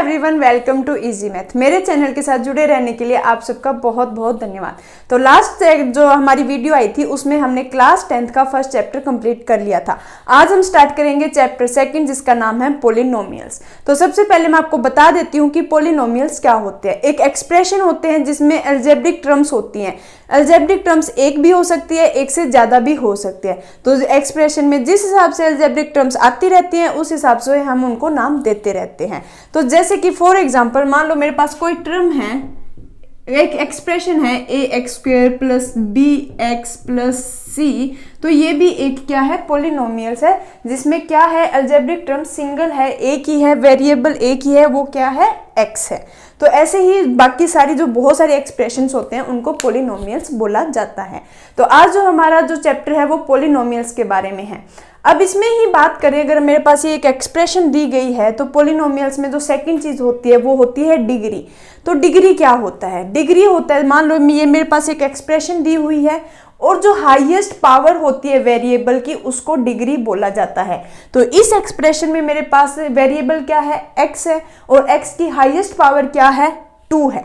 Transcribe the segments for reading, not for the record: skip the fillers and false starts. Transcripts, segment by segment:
Everyone, welcome to easy math. मेरे channel के साथ जुड़े रहने के लिए आप सबका बहुत बहुत धन्यवाद। तो लास्ट जो हमारी वीडियो आई थी उसमें हमने क्लास 10th का फर्स्ट चैप्टर कंप्लीट कर लिया था। आज हम स्टार्ट करेंगे चैप्टर सेकंड, जिसका नाम है पोलिनोमियल्स। तो सबसे पहले मैं आपको बता देती हूँ कि पोलिनोमियल्स क्या होते हैं। एक एक्सप्रेशन होते हैं जिसमें अलजेब्रिक टर्म्स होती हैं। अलजेब्रिक टर्म्स एक भी हो सकती है, एक से ज़्यादा भी हो सकती है। तो एक्सप्रेशन में जिस हिसाब से अलजेब्रिक टर्म्स आती रहती हैं उस हिसाब से हम उनको नाम देते रहते हैं। तो जैसे कि फॉर एग्जांपल मान लो मेरे पास कोई टर्म है, एक एक्सप्रेशन है ax² plus bx plus c। तो ये भी एक क्या है, पोलिनोमियल्स है, जिसमें क्या है, अलजेब्रिक टर्म सिंगल है, एक ही है, वेरिएबल एक ही है, वो क्या है, x है। तो ऐसे ही बाकी सारी जो बहुत सारे एक्सप्रेशंस होते हैं उनको पोलिनोमियल्स बोला जाता है। तो आज जो हमारा जो चैप्टर है वो पोलिनोमियल्स के बारे में है। अब इसमें ही बात करें, अगर मेरे पास ये एक एक्सप्रेशन दी गई है तो पोलिनोमियल्स में जो सेकंड चीज होती है वो होती है डिग्री। तो डिग्री क्या होता है? डिग्री होता है, मान लो ये मेरे पास एक एक्सप्रेशन दी हुई है और जो हाईएस्ट पावर होती है वेरिएबल की उसको डिग्री बोला जाता है। तो इस एक्सप्रेशन में मेरे पास वेरिएबल क्या है, x है, और x की हाईएस्ट पावर क्या है, 2 है।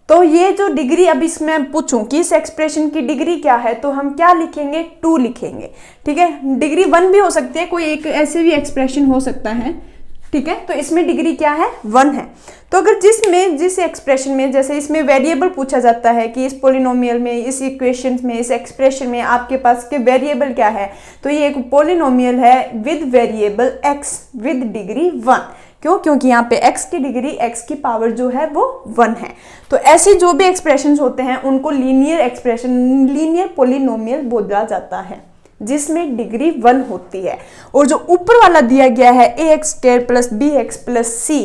तो ये जो डिग्री, अब इसमें पूछूं कि इस एक्सप्रेशन की डिग्री क्या है, तो हम क्या लिखेंगे, 2 लिखेंगे। ठीक है, डिग्री 1 भी हो सकती है, कोई एक ऐसे भी एक्सप्रेशन हो सकता है। ठीक है, तो इसमें डिग्री क्या है, 1 है। तो अगर जिस एक्सप्रेशन में, जैसे इसमें वेरिएबल पूछा जाता है कि इस पोलिनोमियल में, इस इक्वेशन में, इस एक्सप्रेशन में आपके पास के वेरिएबल क्या है, तो ये एक पोलिनोमियल है with variable x with degree 1। क्यों? क्योंकि यहाँ पे x की डिग्री, x की पावर जो है वो 1 है। तो ऐसी जो भी एक्सप्रेशंस होते हैं उनको लीनियर एक्सप्रेशन, लीनियर पोलिनोमियल बोला जाता है, जिसमें डिग्री 1 होती है। और जो ऊपर वाला दिया गया है ax² plus bx plus c,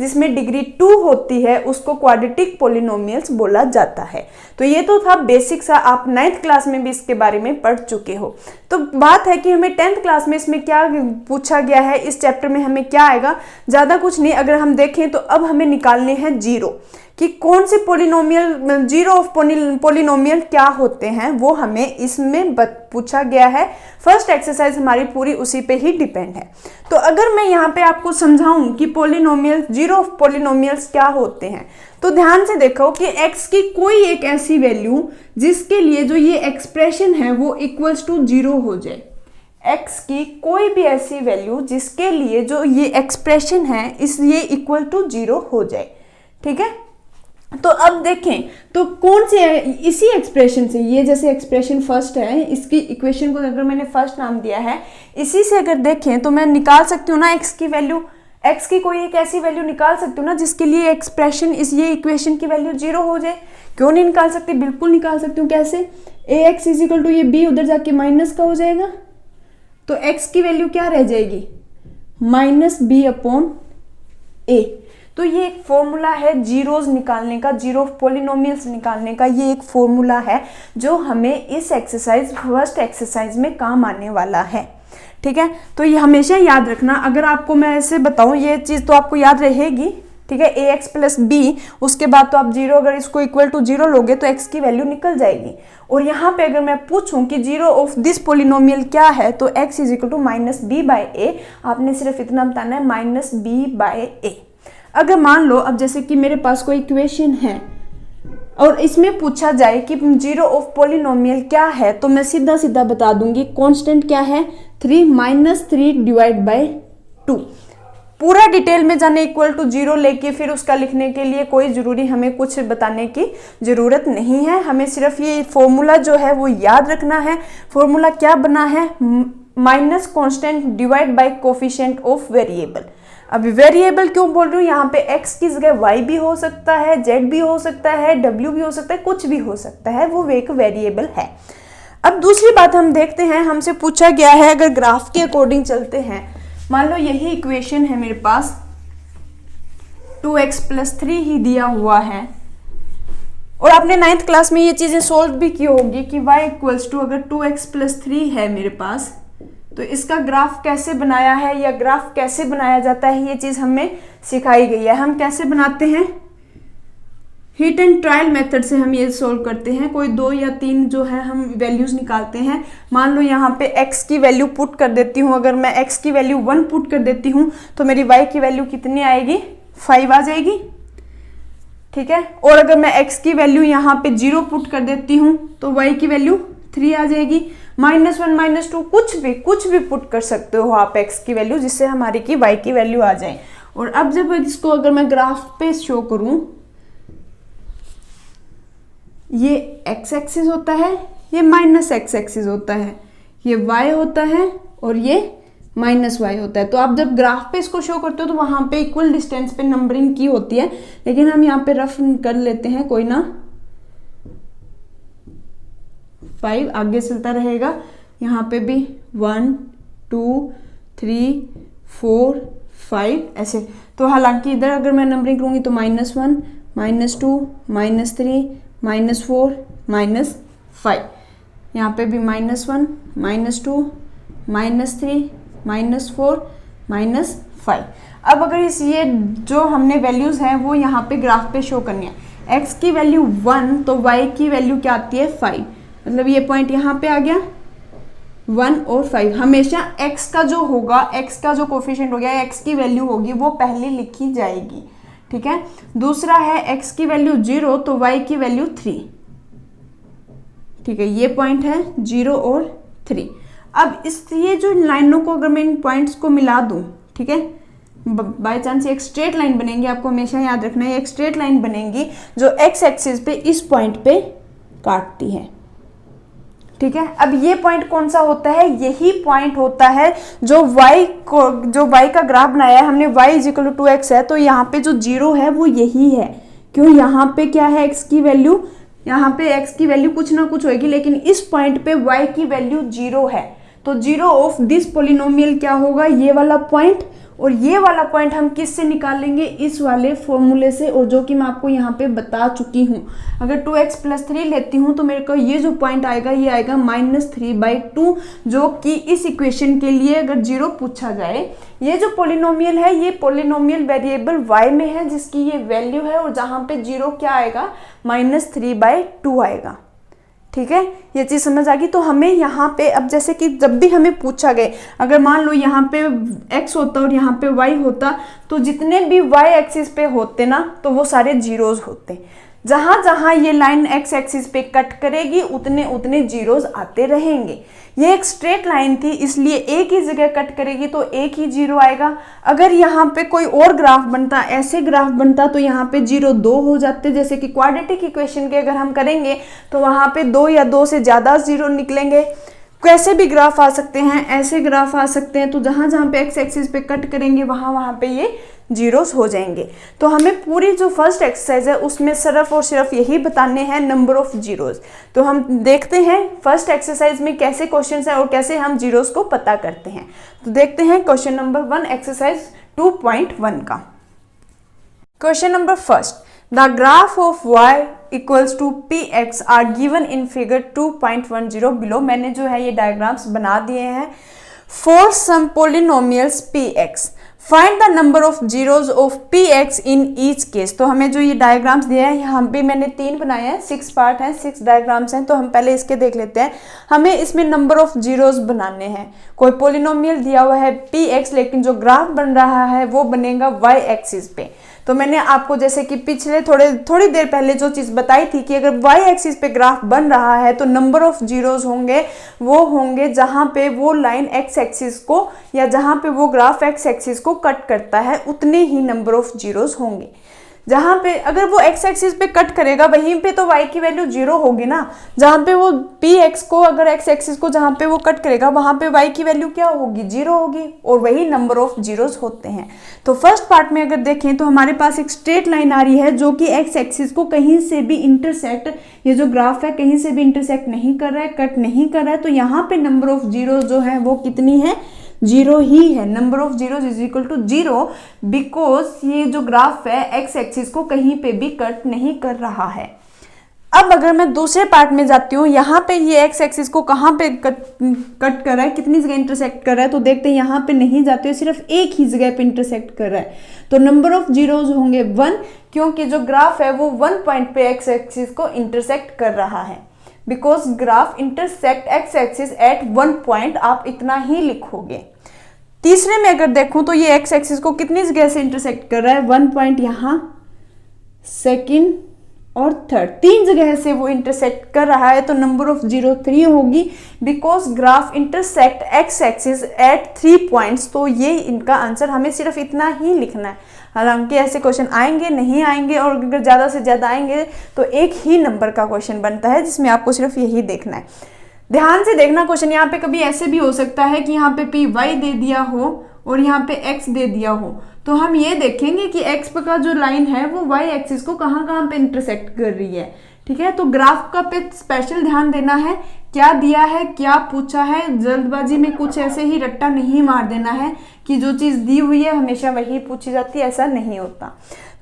जिसमें डिग्री 2 होती है, उसको क्वाड्रेटिक पोलिनोमियल्स बोला जाता है। तो ये तो था बेसिक सा, आप 9th क्लास में भी इसके बारे में पढ़ चुके हो। तो बात है कि हमें 10th क्लास में इसमें क्या पूछा गया है, इस चैप्टर में हमें क्या आएगा, ज़्यादा कुछ नहीं। अगर हम देखें तो अब हमें निकालने हैं जीरो, कि कौन से पोलिनोमियल, जीरो ऑफ पोलिनोमियल क्या होते हैं, वो हमें इसमें पूछा गया है। फर्स्ट एक्सरसाइज हमारी पूरी उसी पे ही डिपेंड है। तो अगर मैं यहाँ पे आपको समझाऊं कि पोलिनोमियल, जीरो ऑफ पोलिनोमियल्स क्या होते हैं, तो ध्यान से देखो कि x की कोई एक ऐसी वैल्यू जिसके लिए जो ये एक्सप्रेशन है वो इक्वल्स टू 0 हो जाए। x की कोई भी ऐसी वैल्यू जिसके लिए जो ये एक्सप्रेशन है ये इक्वल टू 0 हो जाए। ठीक है, तो अब देखें तो कौन से इसी एक्सप्रेशन से, ये जैसे एक्सप्रेशन फर्स्ट है, इसकी इक्वेशन को अगर मैंने फर्स्ट नाम दिया है, इसी से अगर देखें तो मैं निकाल सकती हूँ ना x की वैल्यू, x की कोई एक ऐसी वैल्यू निकाल सकती हूँ ना जिसके लिए एक्सप्रेशन, ये इक्वेशन की वैल्यू 0 हो जाए। क्यों नहीं निकाल सकती? बिल्कुल निकाल सकती हूँ। कैसे? ax इजिकल टू ये b उधर जाके माइनस का हो जाएगा, तो x की वैल्यू क्या रह जाएगी, -b/a। तो ये एक फॉर्मूला है जीरोस निकालने का, जीरो ऑफ पोलिनोमियल्स निकालने का। ये एक फॉर्मूला है जो हमें इस एक्सरसाइज, फर्स्ट एक्सरसाइज में काम आने वाला है। ठीक है, तो ये हमेशा याद रखना। अगर आपको मैं ऐसे बताऊं, ये चीज़ तो आपको याद रहेगी। ठीक है, ax प्लस b, उसके बाद तो आप 0, अगर इसको इक्वल टू 0 लोगे तो x की वैल्यू निकल जाएगी। और यहाँ पे अगर मैं पूछूं कि जीरो ऑफ दिस पोलिनोमियल क्या है, तो x is equal to -b/a। आपने सिर्फ इतना बताना है, -b/a। अगर मान लो अब जैसे कि मेरे पास कोई इक्वेशन है और इसमें पूछा जाए कि जीरो ऑफ पोलिनोमियल क्या है, तो मैं सीधा सीधा बता दूंगी कांस्टेंट क्या है, 3 -3 डिवाइड बाय 2। पूरा डिटेल में जाने इक्वल टू 0 लेके फिर उसका लिखने के लिए कोई ज़रूरी हमें कुछ बताने की ज़रूरत नहीं है। हमें सिर्फ ये फॉर्मूला जो है वो याद रखना है। फॉर्मूला क्या बना है, minus constant divide by coefficient of variable. अभी वेरिएबल क्यों बोल रही हूँ, यहाँ पे x की जगह y भी हो सकता है, z भी हो सकता है, w भी हो सकता है, कुछ भी हो सकता है, वो एक वेरिएबल है। अब दूसरी बात हम देखते हैं, हमसे पूछा गया है, अगर ग्राफ के अकॉर्डिंग चलते हैं, मान लो यही इक्वेशन है मेरे पास, 2x + 3 ही दिया हुआ है, और आपने 9th क्लास में ये चीज़ें सोल्व भी की होगी कि y इक्वल्स टू, अगर 2x + 3 है मेरे पास, तो इसका ग्राफ कैसे बनाया है या ग्राफ कैसे बनाया जाता है, ये चीज़ हमें सिखाई गई है। हम कैसे बनाते हैं, हिट एंड ट्रायल मेथड से हम ये सोल्व करते हैं। कोई 2 या 3 जो है हम वैल्यूज निकालते हैं। मान लो यहाँ पे x की वैल्यू पुट कर देती हूँ, अगर मैं x की वैल्यू 1 पुट कर देती हूँ तो मेरी y की वैल्यू कितनी आएगी, 5 आ जाएगी, ठीक है। और अगर मैं x की वैल्यू यहाँ पे 0 पुट कर देती हूँ तो y की वैल्यू 3 आ जाएगी। -1 -2 कुछ भी पुट कर सकते हो आप x की वैल्यू, जिससे हमारी की y की वैल्यू आ जाए। और अब जब इसको अगर मैं ग्राफ पे शो करूं, ये x एक्सिस होता है, ये -x एक्सिस होता है, ये y होता है और ये -y होता है। तो आप जब ग्राफ पे इसको शो करते हो तो वहां पे इक्वल डिस्टेंस पे नंबरिंग की होती है, लेकिन हम यहाँ पे रफ कर लेते हैं, कोई ना, 5 आगे चलता रहेगा, यहाँ पे भी 1 2 3 4 5 ऐसे। तो हालांकि इधर अगर मैं नंबरिंग करूंगी तो -1 -2 -3 -4 -5, यहाँ पे भी -1 -2 -3 -4 -5। अब अगर इस ये जो हमने वैल्यूज हैं वो यहाँ पे ग्राफ पे शो करनी है, x की वैल्यू 1 तो y की वैल्यू क्या आती है 5, मतलब ये पॉइंट यहाँ पे आ गया 1 और 5। हमेशा x का जो होगा, x का जो कोफिशिएंट हो गया, x की वैल्यू होगी वो पहले लिखी जाएगी, ठीक है। दूसरा है x की वैल्यू 0 तो y की वैल्यू 3, ठीक है। ये पॉइंट है 0 और 3। अब इस ये जो लाइनों को अगर मैं इन पॉइंट्स को मिला दूं, ठीक है, बाय चांस एक स्ट्रेट लाइन बनेंगी, आपको हमेशा याद रखना है एक स्ट्रेट लाइन बनेगी जो x एक्सिस पे इस पॉइंट पे काटती है, ठीक है। अब ये पॉइंट कौन सा होता है, यही पॉइंट होता है जो y का ग्राफ बनाया है हमने, y = 2x है, तो यहाँ पे जो 0 है वो यही है। क्यों, यहाँ पे क्या है, x की वैल्यू, यहाँ पे x की वैल्यू कुछ ना कुछ होगी, लेकिन इस पॉइंट पे y की वैल्यू 0 है, तो 0 ऑफ दिस पोलिनोमियल क्या होगा, ये वाला पॉइंट। और ये वाला पॉइंट हम किस से निकालेंगे, इस वाले फॉर्मूले से, और जो कि मैं आपको यहाँ पे बता चुकी हूँ। अगर 2x + 3 लेती हूँ तो मेरे को ये जो पॉइंट आएगा ये आएगा -3/2, जो कि इस इक्वेशन के लिए अगर 0 पूछा जाए, ये जो पोलिनोमियल है ये पोलिनोमियल वेरिएबल y में है जिसकी ये वैल्यू है, और जहाँ पे 0 क्या आएगा, -3/2 आएगा, ठीक है। ये चीज समझ आ गई। तो हमें यहाँ पे अब जैसे कि जब भी हमें पूछा गया, अगर मान लो यहाँ पे x होता और यहाँ पे y होता, तो जितने भी y एक्सिस पे होते ना तो वो सारे जीरोज होते। जहां जहां ये लाइन x एक्सिस पे कट करेगी उतने उतने जीरोज आते रहेंगे। ये एक स्ट्रेट लाइन थी इसलिए एक ही जगह कट करेगी तो एक ही 0 आएगा। अगर यहाँ पे कोई और ग्राफ बनता, ऐसे ग्राफ बनता, तो यहाँ पे 0 2 हो जाते। जैसे कि क्वाड्रेटिक इक्वेशन के अगर हम करेंगे तो वहाँ पे 2 या 2 से ज़्यादा 0 निकलेंगे। कैसे भी ग्राफ आ सकते हैं, ऐसे ग्राफ आ सकते हैं। तो जहाँ जहाँ पे x एक्सिस पे कट करेंगे वहाँ वहाँ पे ये जीरोस हो जाएंगे। तो हमें पूरी जो फर्स्ट एक्सरसाइज है उसमें सिर्फ और सिर्फ यही बताने हैं नंबर ऑफ जीरोस। तो हम देखते हैं फर्स्ट एक्सरसाइज में कैसे क्वेश्चंस है और कैसे हम जीरोस को पता करते हैं। तो देखते हैं क्वेश्चन नंबर 1 एक्सरसाइज 2.1 का। Question number first, the graph of y equals to px are given in figure 2.10 below. मैंने जो है ये डायग्राम्स बना दिए हैं। For some polynomials px find the number of zeros of px in each case. तो हमें जो ये डायग्राम्स दिए हैं, यहाँ पे मैंने 3 बनाए हैं, 6 पार्ट हैं, 6 डायग्राम्स हैं। तो हम पहले इसके देख लेते हैं। हमें इसमें नंबर ऑफ जीरोज बनाने हैं। कोई पोलिनोमियल दिया हुआ है px, लेकिन जो ग्राफ बन रहा है वो बनेगा y एक्सिस पे। तो मैंने आपको जैसे कि पिछले थोड़ी देर पहले जो चीज़ बताई थी कि अगर y एक्सिस पे ग्राफ बन रहा है तो नंबर ऑफ जीरोज होंगे वो होंगे जहाँ पे वो लाइन x एक्सिस को या जहाँ पे वो ग्राफ x एक्सिस को कट करता है उतने ही नंबर ऑफ जीरोज होंगे। जहाँ पे अगर वो x एक्सिस पे कट करेगा वहीं पे तो y की वैल्यू 0 होगी ना। जहाँ पे वो px को अगर x एक्सिस को जहाँ पे वो कट करेगा वहाँ पे y की वैल्यू क्या होगी, 0 होगी, और वही नंबर ऑफ जीरोस होते हैं। तो फर्स्ट पार्ट में अगर देखें तो हमारे पास एक स्ट्रेट लाइन आ रही है जो कि x एक्सिस को कहीं से भी इंटरसेक्ट, ये जो ग्राफ है कहीं से भी इंटरसेक्ट नहीं कर रहा है, कट नहीं कर रहा है। तो यहाँ पे नंबर ऑफ जीरो जो है वो कितनी है, 0 ही है। Number of zeros is equal to 0 because ये जो ग्राफ है x एक्सिस को कहीं पे भी कट नहीं कर रहा है। अब अगर मैं दूसरे पार्ट में जाती हूँ, यहाँ पे ये x एक्सिस को कहाँ पे कट कर रहा है, कितनी जगह इंटरसेक्ट कर रहा है, तो देखते हैं यहाँ पे नहीं जाते हुए सिर्फ एक ही जगह पे इंटरसेक्ट कर रहा है। तो नंबर ऑफ जीरोज होंगे 1, क्योंकि जो ग्राफ है वो 1 पॉइंट पे x एक्सिस को इंटरसेक्ट कर रहा है। Because graph intersect x axis at 1 point, आप इतना ही लिखोगे। तीसरे में अगर देखूं तो ये एक्स एक्सिस को कितनी जगह से इंटरसेक्ट कर रहा है, 1 पॉइंट यहाँ, सेकंड और थर्ड, 3 जगह से वो इंटरसेक्ट कर रहा है। तो नंबर ऑफ जीरो 3 होगी, because graph intersect x axis at 3 points. तो ये इनका आंसर, हमें सिर्फ इतना ही लिखना है। हालांकि ऐसे क्वेश्चन आएंगे नहीं आएंगे, और अगर ज़्यादा से ज़्यादा आएंगे तो एक ही नंबर का क्वेश्चन बनता है जिसमें आपको सिर्फ यही देखना है। ध्यान से देखना क्वेश्चन, यहाँ पे कभी ऐसे भी हो सकता है कि यहाँ पे पी वाई दे दिया हो और यहाँ पे x दे दिया हो, तो हम ये देखेंगे कि x का जो लाइन है वो y एक्सिस को कहाँ कहाँ पे इंटरसेक्ट कर रही है। ठीक है, तो ग्राफ का पे स्पेशल ध्यान देना है, क्या दिया है, क्या पूछा है। जल्दबाजी में कुछ ऐसे ही रट्टा नहीं मार देना है कि जो चीज़ दी हुई है हमेशा वही पूछी जाती है, ऐसा नहीं होता।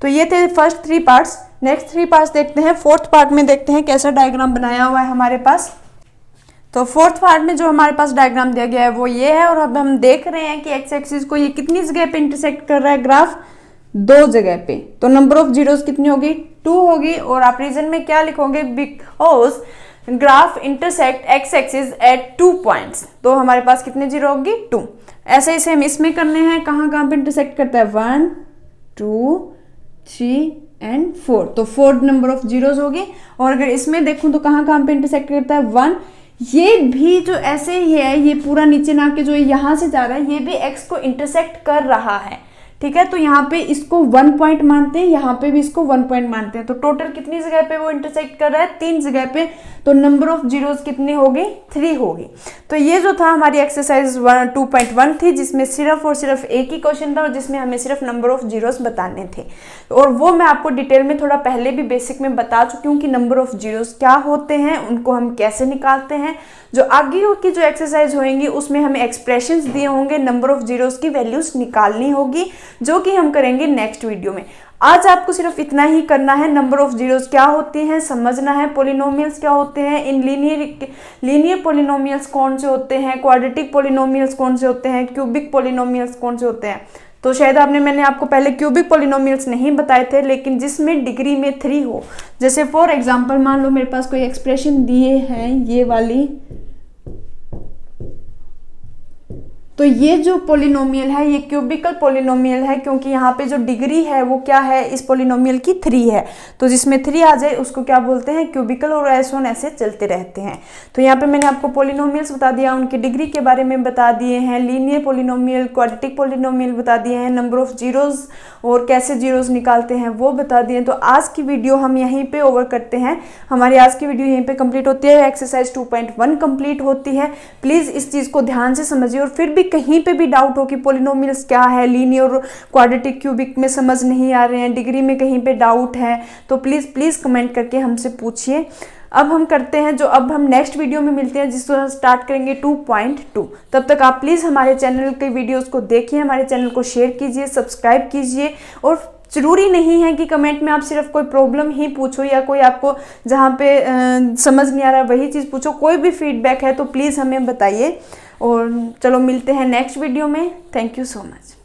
तो ये थे फर्स्ट 3 पार्ट्स। नेक्स्ट 3 पार्ट्स देखते हैं। फोर्थ पार्ट में देखते हैं कैसा डायग्राम बनाया हुआ है हमारे पास। तो फोर्थ पार्ट में जो हमारे पास डायग्राम दिया गया है वो ये है, और अब हम देख रहे हैं कि एक्स एक्सिस को ये कितनी जगह पे इंटरसेक्ट कर रहा है ग्राफ, 2 जगह पे। तो नंबर ऑफ जीरोस कितनी होगी, 2 होगी। और आप रीजन में क्या लिखोगे, because graph intersect x axis at 2 points. तो हमारे पास कितने जीरो होगी, 2। ऐसे ही सेम इसमें करने हैं, कहाँ कहाँ पे इंटरसेक्ट करता है, 1 2 3 एंड 4। तो 4 नंबर ऑफ जीरोस होगी। और अगर इसमें देखूं तो कहाँ कहाँ पे इंटरसेक्ट करता है, 1। ये भी जो ऐसे ही है, ये पूरा नीचे ना के जो यहाँ से जा रहा है, ये भी x को इंटरसेक्ट कर रहा है। ठीक है, तो यहाँ पे इसको 1 पॉइंट मानते हैं, यहाँ पे भी इसको 1 पॉइंट मानते हैं। तो टोटल कितनी जगह पे वो इंटरसेक्ट कर रहा है, 3 जगह पे। तो नंबर ऑफ जीरोस कितनी होगी, 3 होगी। तो ये जो था हमारी एक्सरसाइज 2.1 थी, जिसमें सिर्फ और सिर्फ एक ही क्वेश्चन था और जिसमें हमें सिर्फ नंबर ऑफ जीरोस बताने थे। और वो मैं आपको डिटेल में थोड़ा पहले भी बेसिक में बता चुकी हूँ कि नंबर ऑफ जीरोस क्या होते हैं, उनको हम कैसे निकालते हैं। जो आगे की जो एक्सरसाइज होंगी उसमें हमें एक्सप्रेशंस दिए होंगे, नंबर ऑफ जीरोस की वैल्यूज निकालनी होगी, जो कि हम करेंगे नेक्स्ट वीडियो में। आज आपको सिर्फ इतना ही करना है, नंबर ऑफ जीरोस क्या होती हैं समझना है, पॉलिनोमियल्स क्या होते हैं, इन लीनियर पॉलिनोमियल्स कौन से होते हैं, क्वाड्रेटिक पॉलिनोमियल्स कौन से होते हैं, क्यूबिक पॉलिनोमियल्स कौन से होते हैं। तो शायद मैंने आपको पहले क्यूबिक पॉलिनोमियल्स नहीं बताए थे, लेकिन जिसमें डिग्री में 3 हो। जैसे फॉर एग्जांपल मान लो मेरे पास कोई एक्सप्रेशन दिए हैं ये वाली, तो ये जो पॉलिनोमियल है ये क्यूबिकल पॉलिनोमियल है, क्योंकि यहाँ पे जो डिग्री है वो क्या है, इस पॉलिनोमियल की 3 है। तो जिसमें 3 आ जाए उसको क्या बोलते हैं, क्यूबिकल, और ऐसे चलते रहते हैं। तो यहाँ पे मैंने आपको पॉलिनोमियल्स बता दिया, उनकी डिग्री के बारे में बता दिए हैं, लीनियर पॉलिनोमियल, क्वाड्रेटिक पॉलिनोमियल बता दिए हैं, नंबर ऑफ जीरोस और कैसे जीरोस निकालते हैं वो बता दिए। तो आज की वीडियो हम यहीं पे ओवर करते हैं, हमारी आज की वीडियो यहीं पे कंप्लीट होती है, एक्सरसाइज 2.1 कंप्लीट होती है। प्लीज़ इस चीज़ को ध्यान से समझिए, और फिर भी कहीं पे भी डाउट हो कि पॉलिनोमियल्स क्या है, लीनियर, क्वाड्रेटिक, क्यूबिक में समझ नहीं आ रहे हैं, डिग्री में कहीं पे डाउट है, तो प्लीज़ कमेंट करके हमसे पूछिए। अब हम करते हैं जो, अब हम नेक्स्ट वीडियो में मिलते हैं जिसको स्टार्ट करेंगे 2.2। तब तक आप प्लीज़ हमारे चैनल के वीडियोस को देखिए, हमारे चैनल को शेयर कीजिए, सब्सक्राइब कीजिए। और ज़रूरी नहीं है कि कमेंट में आप सिर्फ कोई प्रॉब्लम ही पूछो या कोई आपको जहाँ पे समझ नहीं आ रहा वही चीज़ पूछो, कोई भी फीडबैक है तो प्लीज़ हमें बताइए। और चलो मिलते हैं नेक्स्ट वीडियो में। Thank you so much.